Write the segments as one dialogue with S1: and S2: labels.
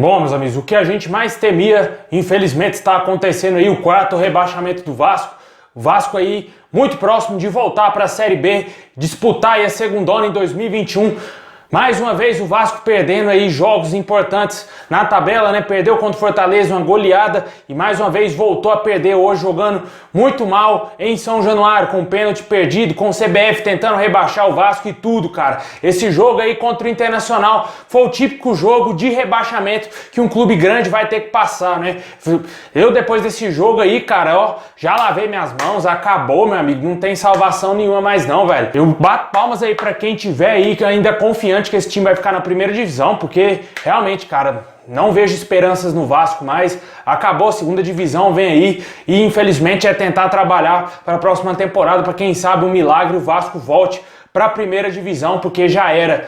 S1: Bom, meus amigos, o que a gente mais temia, infelizmente está acontecendo aí, o quarto rebaixamento do Vasco. O Vasco aí muito próximo de voltar para a Série B, disputar aí a segundona em 2021. Mais uma vez o Vasco perdendo aí jogos importantes na tabela, né? Perdeu contra o Fortaleza, uma goleada, e mais uma vez voltou a perder hoje, jogando muito mal em São Januário, com pênalti perdido, com o CBF tentando rebaixar o Vasco e tudo, cara. Esse jogo aí contra o Internacional foi o típico jogo de rebaixamento que um clube grande vai ter que passar, né? Eu depois desse jogo aí, cara, ó, já lavei minhas mãos, acabou, meu amigo, não tem salvação nenhuma mais não, velho. Eu bato palmas aí pra quem tiver aí que ainda é confiante que esse time vai ficar na primeira divisão, porque realmente, cara, não vejo esperanças no Vasco mais. Acabou a segunda divisão, vem aí, e infelizmente é tentar trabalhar para a próxima temporada, para quem sabe um milagre o Vasco volte para a primeira divisão, porque já era.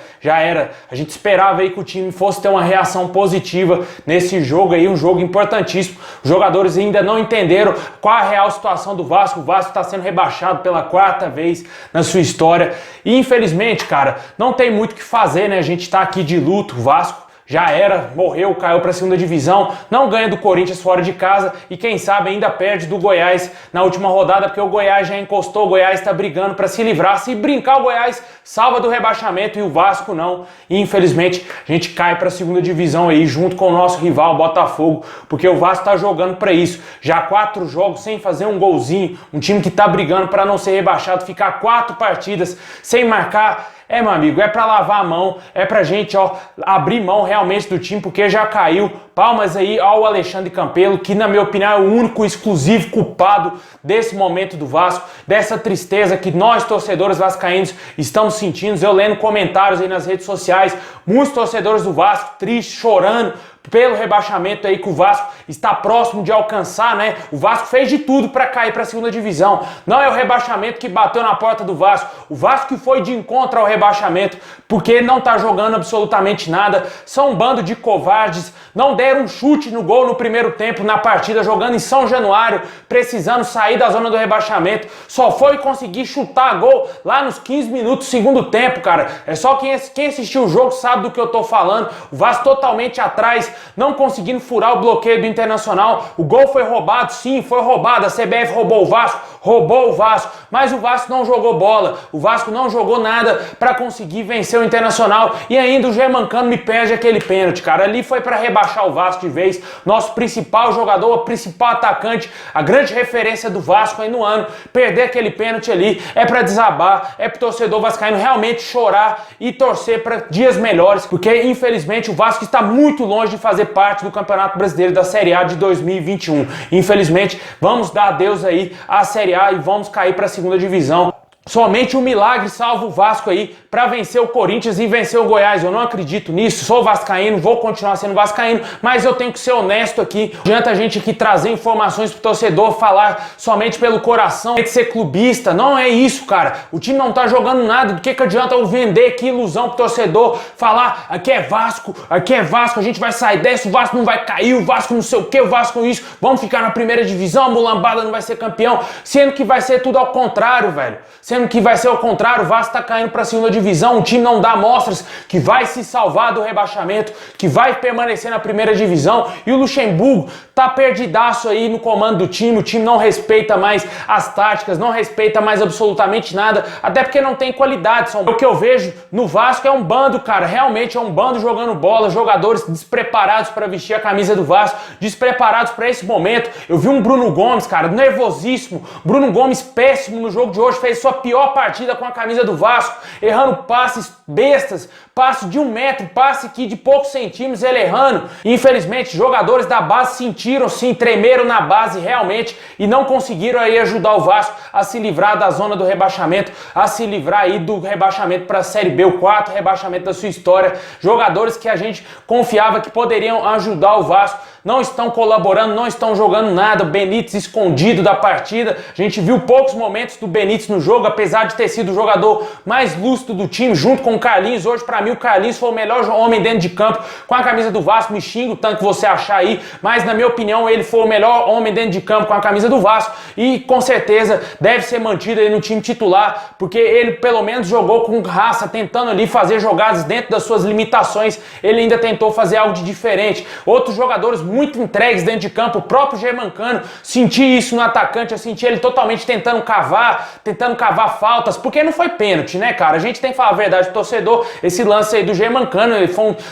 S1: A gente esperava aí que o time fosse ter uma reação positiva nesse jogo aí, um jogo importantíssimo. Os jogadores ainda não entenderam qual a real situação do Vasco. O Vasco está sendo rebaixado pela quarta vez na sua história. E infelizmente, cara, não tem muito o que fazer, né? A gente tá aqui de luto, o Vasco já era, morreu, caiu para a segunda divisão, não ganha do Corinthians fora de casa e quem sabe ainda perde do Goiás na última rodada, porque o Goiás já encostou, o Goiás está brigando para se livrar. Se brincar, o Goiás salva do rebaixamento e o Vasco não. E infelizmente a gente cai para a segunda divisão aí junto com o nosso rival Botafogo, porque o Vasco está jogando para isso. Já 4 jogos sem fazer um golzinho, um time que está brigando para não ser rebaixado, ficar 4 partidas sem marcar. Meu amigo, é pra lavar a mão, é pra gente, ó, abrir mão realmente do time, porque já caiu. Palmas aí ao Alexandre Campelo, que na minha opinião é o único exclusivo culpado desse momento do Vasco, dessa tristeza que nós torcedores vascaínos estamos sentindo. Eu lendo comentários aí nas redes sociais, muitos torcedores do Vasco tristes, chorando pelo rebaixamento aí que o Vasco está próximo de alcançar, né? O Vasco fez de tudo para cair para a segunda divisão. Não é o rebaixamento que bateu na porta do Vasco. O Vasco que foi de encontro ao rebaixamento, porque não tá jogando absolutamente nada. São um bando de covardes. Não deram um chute no gol no primeiro tempo na partida, jogando em São Januário, precisando sair da zona do rebaixamento. Só foi conseguir chutar gol lá nos 15 minutos do segundo tempo, cara. É só quem assistiu o jogo sabe do que eu tô falando. O Vasco totalmente atrás, não conseguindo furar o bloqueio do Internacional. O gol foi roubado, sim, foi roubado. A CBF roubou o Vasco, mas o Vasco não jogou bola. O Vasco não jogou nada para conseguir vencer o Internacional. E ainda o Germancano me perde aquele pênalti, cara. Ali foi para rebaixar o Vasco de vez. Nosso principal jogador, o principal atacante, a grande referência do Vasco aí no ano. Perder aquele pênalti ali é para desabar, é pro torcedor vascaíno realmente chorar e torcer para dias melhores, porque infelizmente o Vasco está muito longe de fazer parte do Campeonato Brasileiro da Série A de 2021. Infelizmente, vamos dar adeus aí à Série A e vamos cair para a segunda divisão. Somente um milagre salva o Vasco aí para vencer o Corinthians e vencer o Goiás. Eu não acredito nisso, sou vascaíno, vou continuar sendo vascaíno, mas eu tenho que ser honesto aqui. Não adianta a gente aqui trazer informações pro torcedor, falar somente pelo coração, tem que ser clubista. Não é isso, cara. O time não tá jogando nada. Do que adianta eu vender aqui ilusão pro torcedor, falar aqui é Vasco, a gente vai sair dessa, o Vasco não vai cair, o Vasco não sei o que, o Vasco isso, vamos ficar na primeira divisão, a mulambada não vai ser campeão, sendo que vai ser tudo ao contrário, velho. Sendo que vai ser ao contrário, o Vasco tá caindo para a segunda divisão, o time não dá amostras que vai se salvar do rebaixamento, que vai permanecer na primeira divisão, e o Luxemburgo tá perdidaço aí no comando do time. O time não respeita mais as táticas, não respeita mais absolutamente nada, até porque não tem qualidade. O que eu vejo no Vasco é um bando, cara, realmente é um bando jogando bola, jogadores despreparados para vestir a camisa do Vasco, despreparados para esse momento. Eu vi um Bruno Gomes, cara, nervosíssimo, Bruno Gomes péssimo no jogo de hoje, fez sua pior partida com a camisa do Vasco, errando passes bestas, passe de 1 metro, passe aqui de poucos centímetros, ele errando. Infelizmente, jogadores da base sentiram sim, tremeram na base realmente e não conseguiram aí ajudar o Vasco a se livrar da zona do rebaixamento, a se livrar aí do rebaixamento para a Série B, o 4º rebaixamento da sua história. Jogadores que a gente confiava que poderiam ajudar o Vasco não estão colaborando, não estão jogando nada. O Benítez escondido da partida. A gente viu poucos momentos do Benítez no jogo, apesar de ter sido o jogador mais lúcido do time, junto com o Carlinhos. Hoje, pra mim, o Carlinhos foi o melhor homem dentro de campo com a camisa do Vasco. Me xinga o tanto que você achar aí, mas na minha opinião, ele foi o melhor homem dentro de campo com a camisa do Vasco e com certeza deve ser mantido aí no time titular, porque ele pelo menos jogou com raça, tentando ali fazer jogadas dentro das suas limitações. Ele ainda tentou fazer algo de diferente. Outros jogadores muito entregues dentro de campo, o próprio Germancano, senti isso no atacante, eu senti ele totalmente tentando cavar faltas, porque não foi pênalti, né, cara? A gente tem que falar a verdade pro torcedor, esse lance aí do Germancano,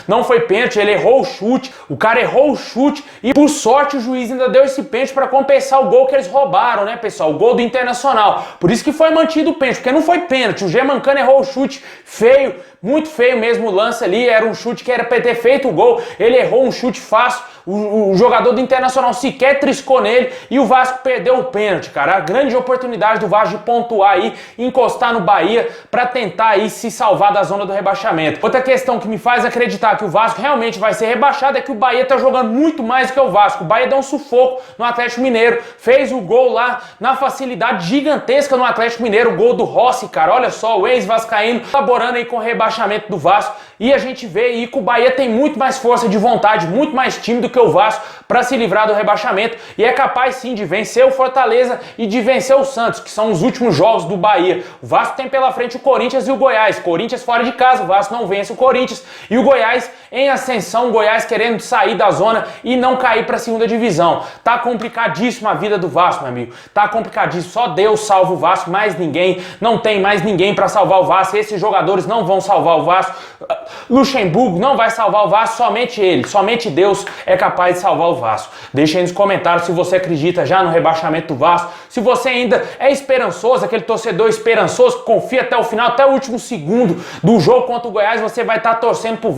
S1: não foi pênalti, ele errou o chute, o cara errou o chute e por sorte o juiz ainda deu esse pênalti para compensar o gol que eles roubaram, né, pessoal? O gol do Internacional. Por isso que foi mantido o pênalti, porque não foi pênalti. O Germancano errou o chute feio, muito feio mesmo o lance ali, era um chute que era para ter feito o gol, ele errou um chute fácil, o jogador do Internacional sequer triscou nele e o Vasco perdeu o pênalti, cara. A grande oportunidade do Vasco de pontuar aí, encostar no Bahia para tentar aí se salvar da zona do rebaixamento. Outra questão que me faz acreditar que o Vasco realmente vai ser rebaixado é que o Bahia tá jogando muito mais do que o Vasco. O Bahia deu um sufoco no Atlético Mineiro, fez o gol lá na facilidade gigantesca no Atlético Mineiro, o gol do Rossi, cara. Olha só, o ex-vascaíno colaborando aí com o rebaixamento do Vasco. E a gente vê aí que o Bahia tem muito mais força de vontade, muito mais time do que o Vasco para se livrar do rebaixamento e é capaz sim de vencer o Fortaleza e de vencer o Santos, que são os últimos jogos do Bahia. O Vasco tem pela frente o Corinthians e o Goiás. Corinthians fora de casa, o Vasco não vence o Corinthians e o Goiás em ascensão, o Goiás querendo sair da zona e não cair para a segunda divisão. Tá complicadíssima a vida do Vasco, meu amigo. Tá complicadíssimo. Só Deus salva o Vasco, mais ninguém. Não tem mais ninguém para salvar o Vasco. Esses jogadores não vão salvar o Vasco. Luxemburgo não vai salvar o Vasco, somente ele, somente Deus é capaz de salvar o Vasco. Deixa aí nos comentários se você acredita já no rebaixamento do Vasco, se você ainda é esperançoso, aquele torcedor esperançoso que confia até o final, até o último segundo do jogo contra o Goiás, você vai estar torcendo pro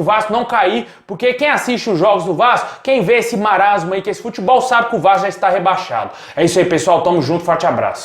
S1: Vasco não cair, porque quem assiste os jogos do Vasco, quem vê esse marasmo aí, que esse futebol, sabe que o Vasco já está rebaixado. É isso aí, pessoal, tamo junto, forte abraço.